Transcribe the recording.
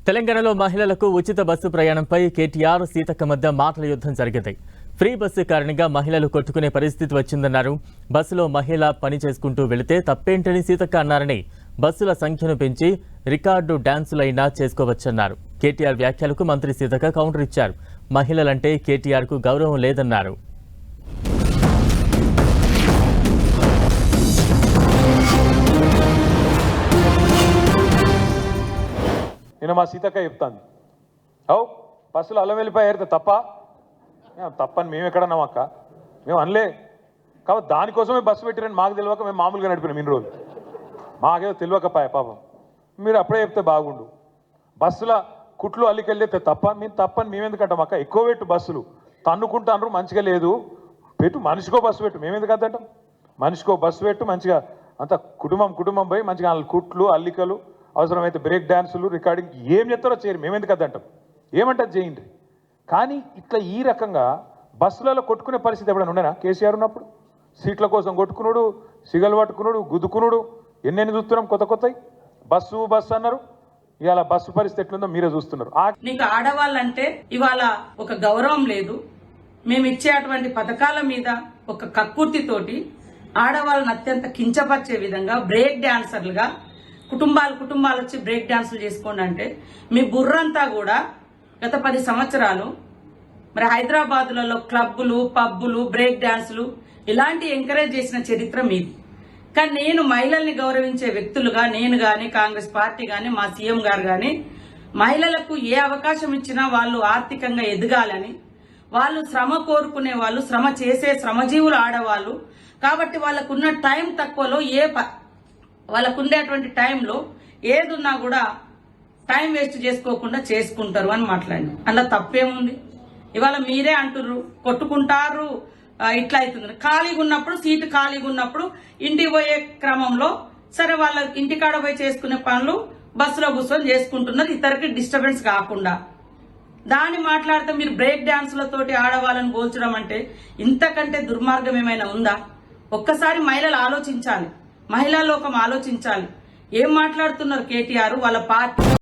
తెలంగాణలో మహిళలకు ఉచిత బస్సు ప్రయాణంపై కేటీఆర్ సీతక్క మధ్య మాటల యుద్ధం జరిగింది. ఫ్రీ బస్సు కారణంగా మహిళలు కొట్టుకునే పరిస్థితి వచ్చిందన్నారు. బస్సులో మహిళ పని చేసుకుంటూ వెళితే తప్పేంటని సీతక్క అన్నారని, బస్సుల సంఖ్యను పెంచి రికార్డు డాన్సులైనా చేసుకోవచ్చన్నారు. కేటీఆర్ వ్యాఖ్యలకు మంత్రి సీతక్క కౌంటర్ ఇచ్చారు. మహిళలంటే కేటీఆర్కు గౌరవం లేదన్నారు. నేను మా సీతక్క చెప్తాను, అవు బస్సులు అల్లం వెళ్ళిపోయారు తప్పని మేము ఎక్కడన్నాం అక్క, మేము అనలే. కాబట్టి దానికోసమే బస్సు పెట్టిరని మాకు తెలియక మేము మామూలుగా నడిపినాం ఇన్ని రోజులు. మాకేదో తెలియకపాయ పాపం. మీరు అప్పుడే చెప్తే బాగుండు. బస్సుల కుట్లు అల్లికెళ్ళితే మేము తప్పని మేము అంటాం అక్క. ఎక్కువ పెట్టు బస్సులు తన్నుకుంటాను, మంచిగా లేదు పెట్టు, మనిషికో బస్సు పెట్టు. మేము ఎందుకు అంటాం? మనిషికో బస్సు పెట్టు, మంచిగా అంత కుటుంబం పోయి మంచిగా కుట్లు అల్లికలు, అవసరమైతే బ్రేక్ డ్యాన్సులు, రికార్డింగ్ ఏం చెప్తారో చేయరు. మేము ఎందుకు అంటాం? ఏమంటారు చేయండి. కానీ ఇట్లా ఈ రకంగా బస్సులలో కొట్టుకునే పరిస్థితి ఎప్పుడైనా ఉండేనా? కేసీఆర్ ఉన్నప్పుడు సీట్ల కోసం కొట్టుకున్నాడు, సిగలు పట్టుకున్నాడు, గుద్దుకున్నాడు, ఎన్నెన్ని చూస్తున్నాం కొత్తవి. బస్సు అన్నారు. ఇవాళ బస్సు పరిస్థితి ఎట్లుందో మీరే చూస్తున్నారు. నీకు ఆడవాళ్ళంటే ఇవాళ ఒక గౌరవం లేదు. మేము ఇచ్చే అటువంటి పథకాల మీద ఒక కక్కుర్తితోటి ఆడవాళ్ళని అత్యంత కించపరిచే విధంగా బ్రేక్ డాన్సర్లుగా కుటుంబాలు వచ్చి బ్రేక్ డాన్సులు చేసుకోండి అంటే మీ బుర్రంతా కూడా గత 10 సంవత్సరాలు మరి హైదరాబాదులలో క్లబ్బులు, పబ్బులు, బ్రేక్ డాన్సులు ఇలాంటి ఎంకరేజ్ చేసిన చరిత్ర మీది. కానీ నేను మహిళల్ని గౌరవించే వ్యక్తులుగా నేను గాని, కాంగ్రెస్ పార్టీ గాని, మా సీఎం గారు గాని మహిళలకు ఏ అవకాశం ఇచ్చినా వాళ్ళు ఆర్థికంగా ఎదగాలని, వాళ్ళు శ్రమ కోరుకునే వాళ్ళు, శ్రమ చేసే శ్రమజీవులు ఆడవాళ్ళు కాబట్టి వాళ్ళకున్న టైం తక్కువలో వాళ్ళకుండేటువంటి టైంలో ఏదున్నా కూడా టైం వేస్ట్ చేసుకోకుండా చేసుకుంటారు అని మాట్లాడి. అందులో తప్పేముంది? ఇవాళ మీరే అంటుర్రు కొట్టుకుంటారు ఇట్లా అవుతుంది. ఖాళీగా ఉన్నప్పుడు, సీటు ఖాళీగా ఉన్నప్పుడు ఇంటికి పోయే క్రమంలో సరే వాళ్ళ ఇంటికాడ పోయి చేసుకునే పనులు బస్సులో కూర్చొని చేసుకుంటున్నారు, ఇతరికి డిస్టర్బెన్స్ కాకుండా. దాన్ని మాట్లాడితే మీరు బ్రేక్ డాన్సులతోటి ఆడవాళ్ళని పోల్చడం అంటే ఇంతకంటే దుర్మార్గం ఏమైనా ఉందా? ఒక్కసారి మహిళలు ఆలోచించాలి, మహిళా లోకం ఆలోచించాలి. ఏం మాట్లాడుతున్నారు కేటీఆర్? వాళ్ళ పార్టీ